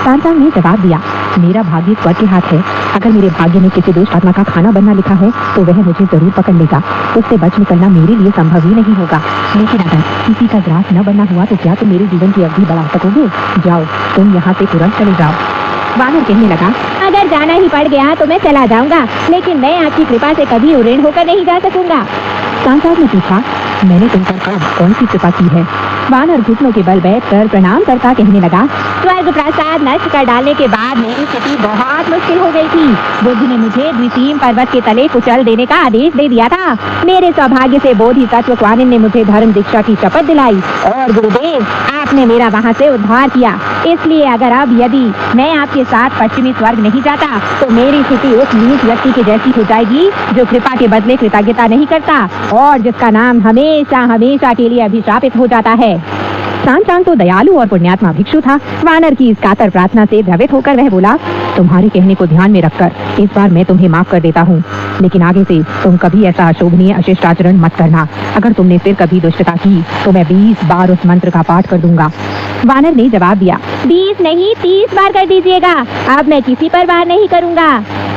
सांग ने जवाब दिया, मेरा भाग्य स्वर्ग के हाथ है। अगर मेरे भाग्य में किसी दुष्ट आत्मा का खाना बनना लिखा है तो वह मुझे जरूर पकड़ लेगा। उससे बच निकलना मेरे लिए संभव ही नहीं होगा। लेकिन अगर किसी का ग्रास न बनना हुआ तो क्या तुम मेरे जीवन की अवधि बढ़ा सकोगे? जाओ, तुम यहाँ से तुरंत चले जाओ। वानर कहने लगा, अगर जाना ही पड़ गया तो मैं चला जाऊंगा, लेकिन मैं आपकी कृपा से कभी उड़ेन होकर नहीं जा सकूंगा। सांचाग ने पूछा, मैंने तुम पर कब कौन सी कृपा की है? वानर घुटनों के बल बैठकर प्रणाम करता कहने लगा, स्वर्ग प्रसाद नष्ट कर डालने के बाद मेरी स्थिति बहुत मुश्किल हो गई थी। बुद्ध ने मुझे द्वितीय पर्वत के तले कुचल देने का आदेश दे दिया था। मेरे सौभाग्य से बोधिसत्व क्वानिन ने मुझे धर्म दीक्षा की शपथ दिलाई और गुरुदेव आपने मेरा वहाँ से उद्धार किया। इसलिए अगर अब यदि मैं आपके साथ पश्चिमी स्वर्ग नहीं जाता तो मेरी स्थिति उस नीच व्यक्ति के जैसी हो जाएगी जो कृपा के बदले कृतज्ञता नहीं करता और जिसका नाम हमेशा हमेशा के लिए अभिशापित हो जाता है। सांचांग तो दयालु और पुण्यात्मा भिक्षु था। वानर की इस कातर प्रार्थना से द्रवित होकर वह बोला, तुम्हारे कहने को ध्यान में रखकर इस बार मैं तुम्हें माफ कर देता हूँ, लेकिन आगे से तुम कभी ऐसा अशोभनीय अशिष्ट आचरण मत करना। अगर तुमने फिर कभी दुष्टता की तो मैं 20 बार उस मंत्र का पाठ कर दूंगा। वानर ने जवाब दिया, 20 नहीं 30 बार कर दीजिएगा, अब मैं किसी पर वार नहीं करूँगा।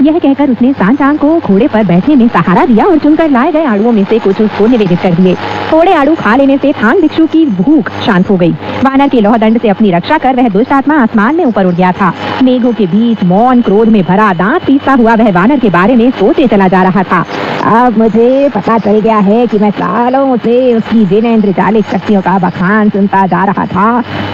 यह कहकर उसने सांचांग को घोड़े पर बैठने में सहारा दिया और चुनकर लाए गए आड़ुओं में से कुछ उसको निवेदित कर दिए। थोड़े आड़ू खा लेने से थांग भिक्षु की भूख शांत हो गई। वानर के लौह दंड से अपनी रक्षा कर वह दुष्ट आत्मा आसमान में ऊपर उड़ गया था। मेघों के बीच मौन क्रोध में भरा दांत पीसता हुआ वह वानर के बारे में सोचे चला जा रहा था। अब मुझे पता चल गया है कि मैं सालों से उसकी जिनेंद्रजालिक शक्तियों का बखान सुनता जा रहा था,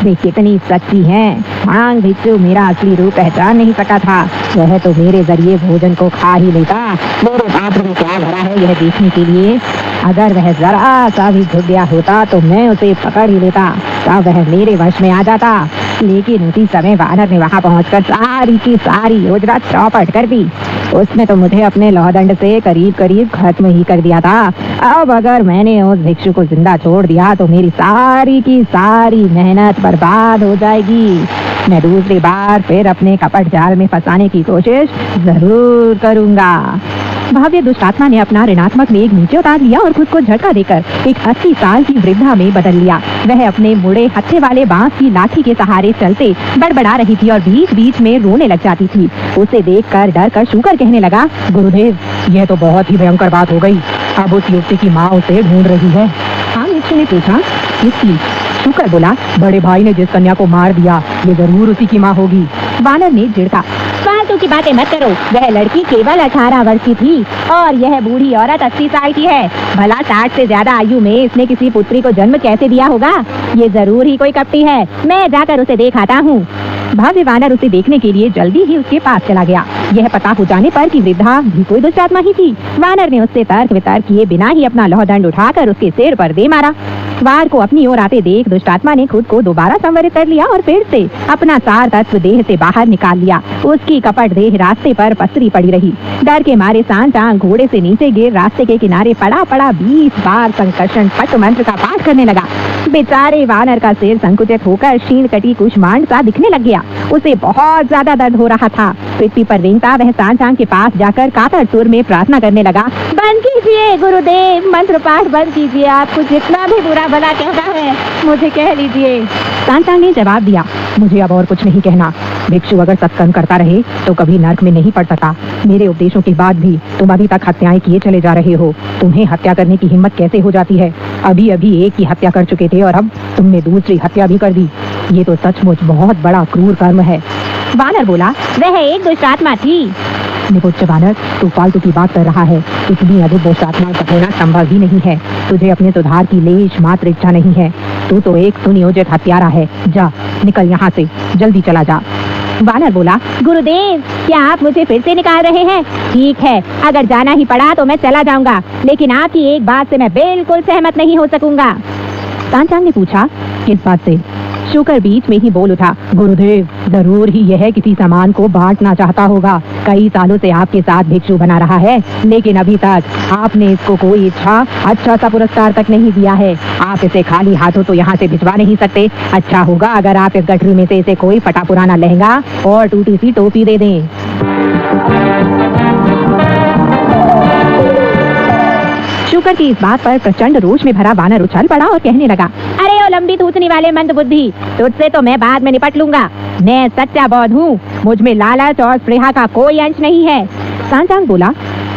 वे कितनी सच्ची हैं। थांग भिक्षु मेरा असली रूप पहचान नहीं सका था। वह तो मेरे जरिए भोजन को खा ही लेता। मेरे पात्र में क्या भरा है यह देखने के लिए अगर वह जरा सा भी झुक गया होता तो मैं उसे पकड़ ही लेता, तब वह मेरे वश में आ जाता। लेकिन उसी समय वानर ने वहां पहुंचकर सारी की सारी योजना चौपट कर दी। उसने तो मुझे अपने लौहदंड से करीब करीब खत्म ही कर दिया था। अब अगर मैंने उस भिक्षु को जिंदा छोड़ दिया तो मेरी सारी की सारी मेहनत बर्बाद हो जाएगी। मैं दूसरी बार फिर अपने कपट जाल में फंसाने की कोशिश जरूर करूंगा। भव्य दुष्ट आत्मा ने अपना ऋणात्मक मेघ नीचे उतार लिया और खुद को झटका देकर एक 80 साल की वृद्धा में बदल लिया। वह अपने मुड़े हत्थे वाले बांस की लाठी के सहारे चलते बड़बड़ा रही थी और बीच बीच में रोने लग जाती थी। उसे देखकर डर कर शूकर कहने लगा, गुरुदेव यह तो बहुत ही भयंकर बात हो गई। अब उस युवती की माँ उसे ढूंढ रही है। हाँ, भिक्षु ने पूछा, किसकी? शूकर बोला, बड़े भाई ने जिस कन्या को मार दिया ये जरूर उसी की माँ होगी। वानर ने झिड़का, फालतू की बातें मत करो। वह लड़की केवल 18 वर्ष की थी और यह बूढ़ी औरत 80 साल की है। भला 60 से ज्यादा आयु में इसने किसी पुत्री को जन्म कैसे दिया होगा? ये जरूर ही कोई कपटी है। मैं जाकर उसे देख आता हूँ। भव्य वानर उसे देखने के लिए जल्दी ही उसके पास चला गया। यह पता हो जाने पर कि वृद्धा भी कोई दुष्ट आत्मा ही थी, वानर ने उससे तर्क वितर्क किए बिना ही अपना लौहदंड उठाकर उसके सिर पर दे मारा। वार को अपनी ओर आते देख दुष्ट आत्मा ने खुद को दोबारा संवरित कर लिया और फिर से अपना सार तत्व देह से बाहर निकाल लिया। उसकी कपट देह रास्ते पर पसरी पड़ी रही। डर के मारे सांचांग घोड़े से नीचे गिर रास्ते के किनारे पड़ा 20 बार संकर्षण पट मंत्र का पाठ करने लगा। बेचारे वानर का सिर संकुचित होकर क्षीण कटी कुष्मांड सा दिखने लग गया। उसे बहुत ज्यादा दर्द हो रहा था। पृथ्वी पर रेंगता वह सांचांग के पास जाकर कातर सुर में प्रार्थना करने लगा, बंद कीजिए गुरुदेव, मंत्र पाठ बंद कीजिए। आपको जितना भी बुरा भला कहना है मुझे कह लीजिए। सांचांग ने जवाब दिया, मुझे अब और कुछ नहीं कहना। भिक्षु अगर सत्संग करता रहे तो कभी नरक में नहीं पड़ सकता। मेरे उपदेशों के बाद भी तुम अभी तक हत्याएं किए चले जा रहे हो। तुम्हें हत्या करने की हिम्मत कैसे हो जाती है? अभी अभी एक की हत्या कर चुके थे और अब तुमने दूसरी हत्या भी कर दी। ये तो सचमुच बहुत बड़ा क्रूर कर्म है। वानर बोला, वह एक दुष्ट आत्मा थी। निपुच्च वानर, तू फालतू की बात कर रहा है। इतनी अधिक दुष्ट आत्मा का होना संभव ही नहीं है। तुझे अपने सुधार की लेश मात्र इच्छा नहीं है। तू तो एक सुनियोजित हत्यारा है। जा निकल यहाँ से, जल्दी चला जा। वानर बोला, गुरुदेव क्या आप मुझे फिर से निकाल रहे हैं? ठीक है, अगर जाना ही पड़ा तो मैं चला जाऊंगा, लेकिन आपकी एक बात से मैं बिल्कुल सहमत नहीं हो सकूंगा। सांचांग ने पूछा, किस बात से? शूकर बीच में ही बोल उठा, गुरुदेव जरूर ही यह किसी सामान को बांटना चाहता होगा। कई सालों से आपके साथ भिक्षु बना रहा है, लेकिन अभी तक आपने इसको कोई अच्छा सा पुरस्कार तक नहीं दिया है। आप इसे खाली हाथों तो यहाँ से भिजवा नहीं सकते। अच्छा होगा अगर आप इस गठरी में से इसे कोई फटा पुराना लहंगा और टूटी सी टोपी दे दें। शूकर की इस बात पर प्रचंड रोष में भरा वानर उछल पड़ा और कहने लगा, अरे ओ लंबी थूथनी वाले मंद बुद्धि, तुझसे तो मैं बाद में निपट लूंगा। मैं सच्चा बौद्ध हूँ, मुझ में लालच और स्पृहा का कोई अंश नहीं है। सांचांग बोला,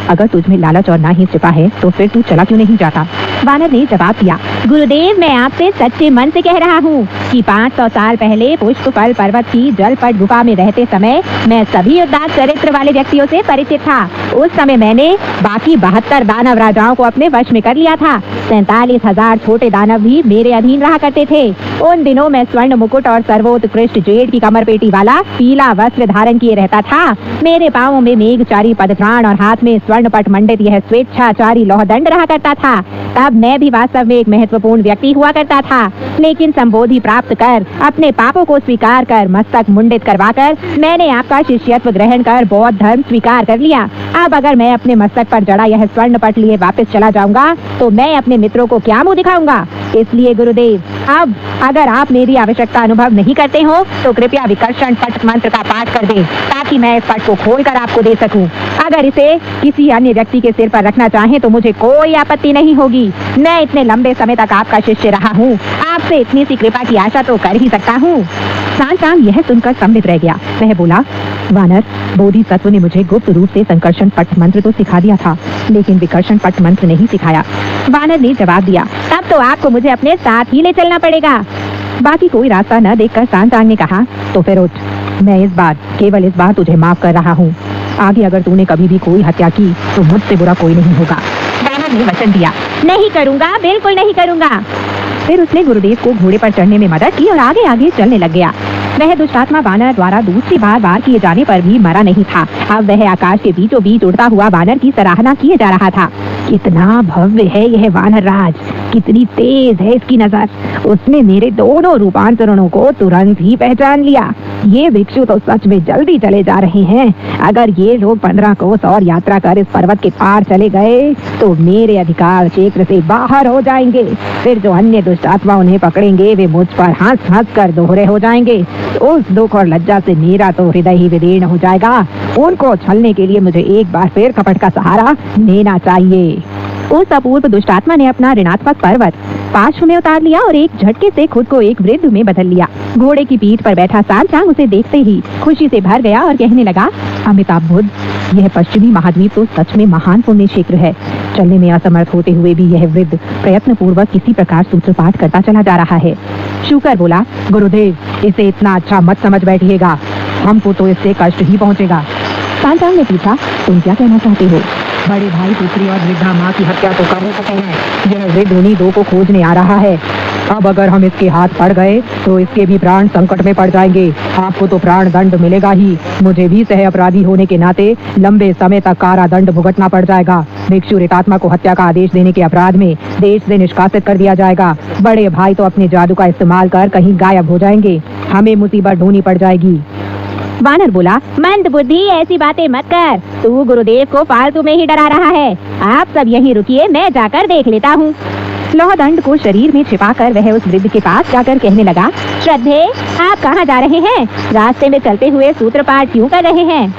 अगर तुझ में लालच और ना ही छिपा है तो फिर तू चला क्यों नहीं जाता? वानर ने जवाब दिया, गुरुदेव मैं आपसे सच्चे मन से कह रहा हूँ कि 500 साल पहले पुष्पफल पर्वत की जलपट गुफा में रहते समय मैं सभी उदार चरित्र वाले व्यक्तियों से परिचित था। उस समय मैंने बाकी 72 दानव राजाओं को अपने वश में कर लिया था। 47,000 छोटे दानव भी मेरे अधीन रहा करते थे। उन दिनों मैं स्वर्ण मुकुट और सर्वोत्कृष्ट जेड की कमरपेटी वाला पीला वस्त्र धारण किए रहता था। मेरे पाँवों में मेघचारी पदत्राण और हाथ में स्वर्णपट मंडित यह स्वेच्छाचारी लौहदंड रहा करता था। तब मैं भी वास्तव में एक महत्वपूर्ण व्यक्ति हुआ करता था, लेकिन संबोधि प्राप्त कर अपने पापों को स्वीकार कर मस्तक मुंडित करवाकर मैंने आपका शिष्यत्व ग्रहण कर बौद्ध धर्म स्वीकार कर लिया। अब अगर मैं अपने मस्तक पर जड़ा यह स्वर्णपट लिए वापस चला जाऊंगा तो मैं अपने मित्रों को क्या मुंह दिखाऊंगा। इसलिए गुरुदेव, अब अगर आप मेरी आवश्यकता अनुभव नहीं करते हो तो कृपया विकर्षण पट मंत्र का पाठ कर दें ताकि मैं इस पट को खोलकर आपको दे सकूं। अगर इसे किसी अन्य व्यक्ति के सिर पर रखना चाहें तो मुझे कोई आपत्ति नहीं होगी। मैं इतने लंबे समय तक आपका शिष्य रहा हूँ, आपसे इतनी सी कृपा की आशा तो कर ही सकता हूँ। सांचांग यह सुनकर स्तंभित रह गया। वह बोला, वानर, बोधिसत्व ने मुझे गुप्त रूप से संकर्षण पट मंत्र तो सिखा दिया था, लेकिन विकर्षण पट मंत्र नहीं सिखाया। वानर ने जवाब दिया, तब तो आपको मुझे अपने साथ ही ले चलना पड़ेगा। बाकी कोई रास्ता न देखकर सांचांग ने कहा, तो फिर उठ, मैं इस बार, केवल इस बार तुझे माफ कर रहा हूँ। आगे अगर तूने कभी भी कोई हत्या की तो मुझसे बुरा कोई नहीं होगा। वानर ने वचन दिया, नहीं करूँगा, बिल्कुल नहीं करूँगा। फिर उसने गुरुदेव को घोड़े पर चढ़ने में मदद की और आगे आगे चलने लग गया। वह दुष्टात्मा वानर द्वारा दूसरी बार किए जाने पर भी मरा नहीं था। अब वह आकाश के बीचों बीच उड़ता हुआ वानर की सराहना किए जा रहा था। कितना भव्य है यह वानर राज, कितनी तेज है इसकी नजर। उसने मेरे दोनों रूपांतरणों को तुरंत ही पहचान लिया। ये भिक्षु तो सच में जल्दी चले जा रहे हैं। अगर ये लोग 15 कोस और यात्रा कर इस पर्वत के पार चले गए तो मेरे अधिकार क्षेत्र से बाहर हो जाएंगे। फिर जो अन्य दुष्ट आत्मा उन्हें पकड़ेंगे वे मुझ पर हंस कर दोहरे हो जाएंगे। उस दुख और लज्जा से मेरा तो हृदय ही विदीर्ण हो जाएगा। उनको छलने के लिए मुझे एक बार फिर कपट का सहारा लेना चाहिए। उस अपूर्व दुष्टात्मा ने अपना ऋणात्मक पर्वत पार्श्व में उतार लिया और एक झटके से खुद को एक वृद्ध में बदल लिया। घोड़े की पीठ पर बैठा सांचांग उसे देखते ही खुशी से भर गया और कहने लगा, अमिताभ बुद्ध, यह पश्चिमी महाद्वीप तो सच में महान पुण्य क्षेत्र है। चलने में असमर्थ होते हुए भी यह वृद्ध प्रयत्न पूर्वक किसी प्रकार सूत्रपाठ करता चला जा रहा है। शूकर बोला, गुरुदेव, इसे इतना अच्छा मत समझ बैठिएगा, हमको तो इससे कष्ट ही पहुँचेगा। सांचांग ने पूछा, तुम क्या कहना चाहते हो? बड़े भाई पुत्री और वृद्धा माँ की हत्या तो कर सके हैं। यह वृद्ध उन्हीं दो को खोजने आ रहा है। अब अगर हम इसके हाथ पड़ गए तो इसके भी प्राण संकट में पड़ जाएंगे। आपको तो प्राण दंड मिलेगा ही, मुझे भी सह अपराधी होने के नाते लंबे समय तक कारादंड भुगतना पड़ जाएगा। भिक्षु ऋतात्मा को हत्या का आदेश देने के अपराध में देश से निष्कासित कर दिया जाएगा। बड़े भाई तो अपने जादू का इस्तेमाल कर कहीं गायब हो जाएंगे। हमें मुसीबत ढूंढनी पड़ जाएगी। वानर बोला, मंद बुद्धि, ऐसी बातें मत कर। तू गुरुदेव को फालतू में ही डरा रहा है। आप सब यहीं रुकिए, मैं जाकर देख लेता हूँ। लौहदंड को शरीर में छिपाकर वह उस वृद्ध के पास जाकर कहने लगा, श्रद्धे, आप कहाँ जा रहे हैं? रास्ते में चलते हुए सूत्रपाठ क्यों कर रहे हैं?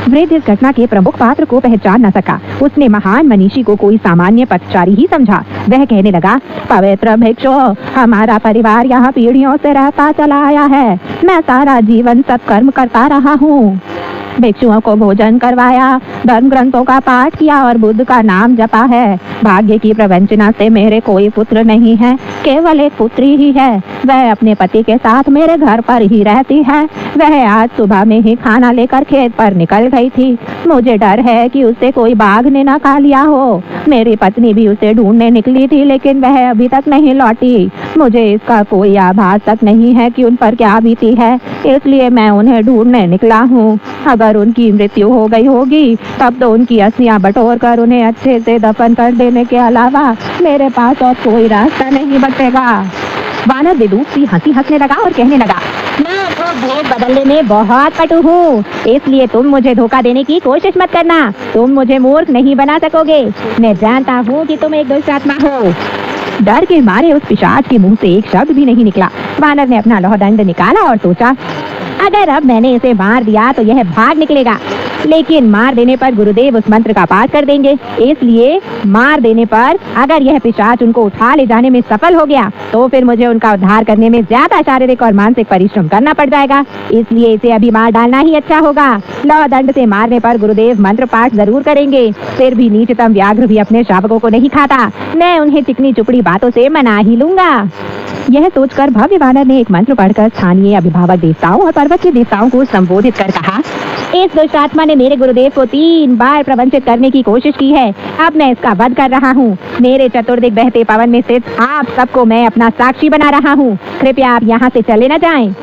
वृद्ध इस घटना के प्रमुख पात्र को पहचान न सका। उसने महान मनीषी को कोई सामान्य पथचारी ही समझा। वह कहने लगा, पवित्र भिक्षु, हमारा परिवार यहाँ पीढ़ियों से रहता चला आया है। मैं सारा जीवन सत्कर्म करता रहा हूँ। भिक्षुओं को भोजन करवाया, धर्म ग्रंथों का पाठ किया और बुद्ध का नाम जपा है। भाग्य की प्रवंचना से मेरे कोई पुत्र नहीं है, केवल एक पुत्री ही है। वह अपने पति के साथ मेरे घर पर ही रहती है। वह आज सुबह में ही खाना लेकर खेत पर निकल गई थी। मुझे डर है कि उसे कोई बाघ ने न खा लिया हो। मेरी पत्नी भी उसे ढूंढने निकली थी, लेकिन वह अभी तक नहीं लौटी। मुझे इसका कोई आभास तक नहीं है कि उन पर क्या बीती है, इसलिए मैं उन्हें ढूंढने निकला हूँ। अगर उनकी मृत्यु हो गई होगी तब तो उनकी अस्थियां बटोर कर उन्हें अच्छे से दफन कर देने के अलावा मेरे पास और कोई रास्ता नहीं बचेगा। वानर विदूप सी हंसी हंसने लगा और कहने लगा, मैं तो भेद बदलने में बहुत पटु हूँ, इसलिए तुम मुझे धोखा देने की कोशिश मत करना। तुम मुझे मूर्ख नहीं बना सकोगे। मैं जानता हूँ कि तुम एक दुष्ट आत्मा हो। डर के मारे उस पिशाच के मुंह से एक शब्द भी नहीं निकला। वानर ने अपना लौहदंड निकाला और सोचा, अगर अब मैंने इसे मार दिया तो यह भाग निकलेगा, लेकिन मार देने पर गुरुदेव उस मंत्र का पाठ कर देंगे। इसलिए मार देने पर अगर यह पिशाच उनको उठा ले जाने में सफल हो गया तो फिर मुझे उनका उद्धार करने में ज्यादा शारीरिक और मानसिक परिश्रम करना पड़ जाएगा। इसलिए इसे अभी मार डालना ही अच्छा होगा। लौ दंड से मारने पर गुरुदेव मंत्र पाठ जरूर करेंगे। फिर भी नीचतम व्याघ्र भी अपने शावकों को नहीं खाता। मैं उन्हें चिकनी चुपड़ी बातों से मना ही लूंगा। यह सोचकर भव्य वानर ने एक मंत्र पढ़कर स्थानीय अभिभावक देवताओं और पर्वत के देवताओं को संबोधित कर कहा, इस दुष्ट आत्मा ने मेरे गुरुदेव को 3 बार प्रवंचित करने की कोशिश की है। अब मैं इसका वध कर रहा हूँ। मेरे चतुर्दिक बहते पवन में स्थित आप सबको मैं अपना साक्षी बना रहा हूँ। कृपया आप यहाँ से चले न जाएं।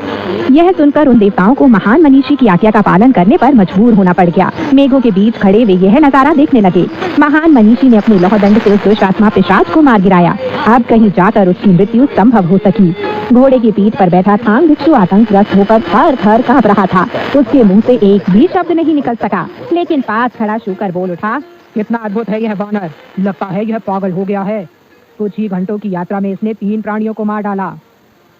यह सुनकर उन देवताओं को महान मनीषी की आज्ञा का पालन करने पर मजबूर होना पड़ गया। मेघों के बीच खड़े वे यह नजारा देखने लगे। महान मनीषी ने अपने लौहदंड से उस दुष्ट आत्मा पिशाच को मार गिराया। अब कहीं जाकर उसकी मृत्यु संभव हो सकी। घोड़े की पीठ पर बैठा थांग भिक्षु आतंकग्रस्त होकर थर थर कांप रहा था। उसके मुंह से एक भी शब्द नहीं निकल सका, लेकिन पास खड़ा शूकर बोल उठा, कितना अद्भुत है यह वानर। लगता है यह पागल हो गया है। कुछ ही घंटों की यात्रा में इसने 3 प्राणियों को मार डाला।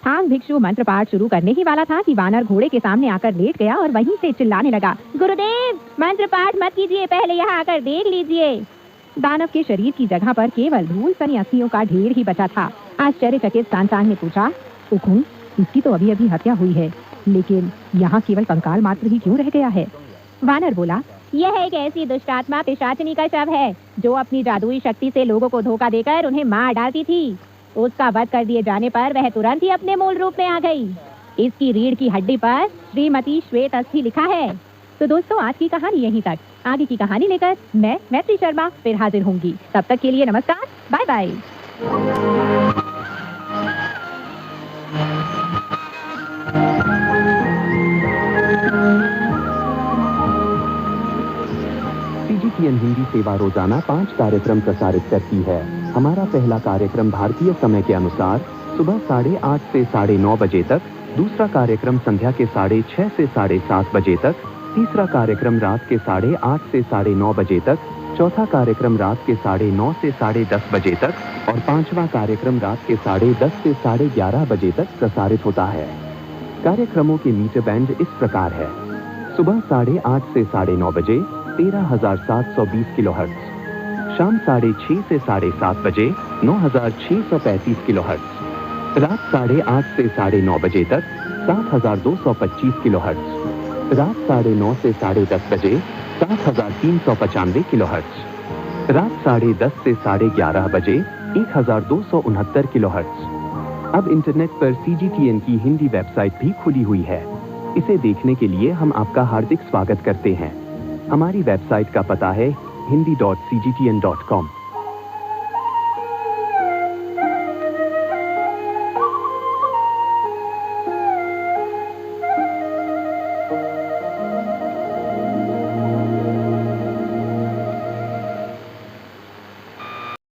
थांग भिक्षु मंत्र पाठ शुरू करने ही वाला था कि वानर घोड़े के सामने आकर लेट गया और वहीं से चिल्लाने लगा, गुरुदेव मंत्र पाठ मत कीजिए, पहले यहाँ आकर देख लीजिए। दानव के शरीर की जगह पर केवल धूल सनी अस्थियों का ढेर ही बचा था। आश्चर्यचकित सांसांग ने पूछा, उकुन, इसकी तो अभी अभी हत्या हुई है, लेकिन यहाँ केवल कंकाल मात्र ही क्यों रह गया है? वानर बोला, यह एक ऐसी दुष्ट आत्मा पिशाचिनी का शव है जो अपनी जादुई शक्ति से लोगों को धोखा देकर उन्हें मार डालती थी। उसका वध कर दिए जाने पर वह तुरंत ही अपने मूल रूप में आ गई। इसकी रीढ़ की हड्डी पर श्रीमती श्वेत अस्थि लिखा है। तो दोस्तों, आज की कहानी यहीं तक। आगे की कहानी लेकर मैं मैत्री शर्मा फिर हाजिर होंगी। तब तक के लिए नमस्कार, बाय बाय। CGTN हिंदी सेवा रोजाना 5 कार्यक्रम प्रसारित करती है। हमारा पहला कार्यक्रम भारतीय समय के अनुसार सुबह 8:30 से 9:30 बजे तक, दूसरा कार्यक्रम संध्या के 6:30 से 7:30 बजे तक, तीसरा कार्यक्रम रात के 8:30 से 9:30 बजे तक, चौथा कार्यक्रम रात के 9:30 से 10:30 बजे तक और 5वां कार्यक्रम रात के 10:30 से 11:30 बजे तक प्रसारित होता है। कार्यक्रमों के मीटर बैंड इस प्रकार है: सुबह 8:30 से 9:30 बजे 13,720 किलोहर्ट्ज, शाम 6:30 से 7:30 बजे 9,635 किलोहर्ट्ज, रात 8:30 से 9:30 बजे तक 7,225 किलोहर्ट्ज, रात 9:30 से 10:30 बजे 7,395 किलोहर्ट्ज, रात 10:30 से 11:30 बजे 1,269 किलोहर्ट्ज। अब इंटरनेट पर CGTN की हिंदी वेबसाइट भी खुली हुई है। इसे देखने के लिए हम आपका हार्दिक स्वागत करते हैं। हमारी वेबसाइट का पता है hindi.cgtn.com।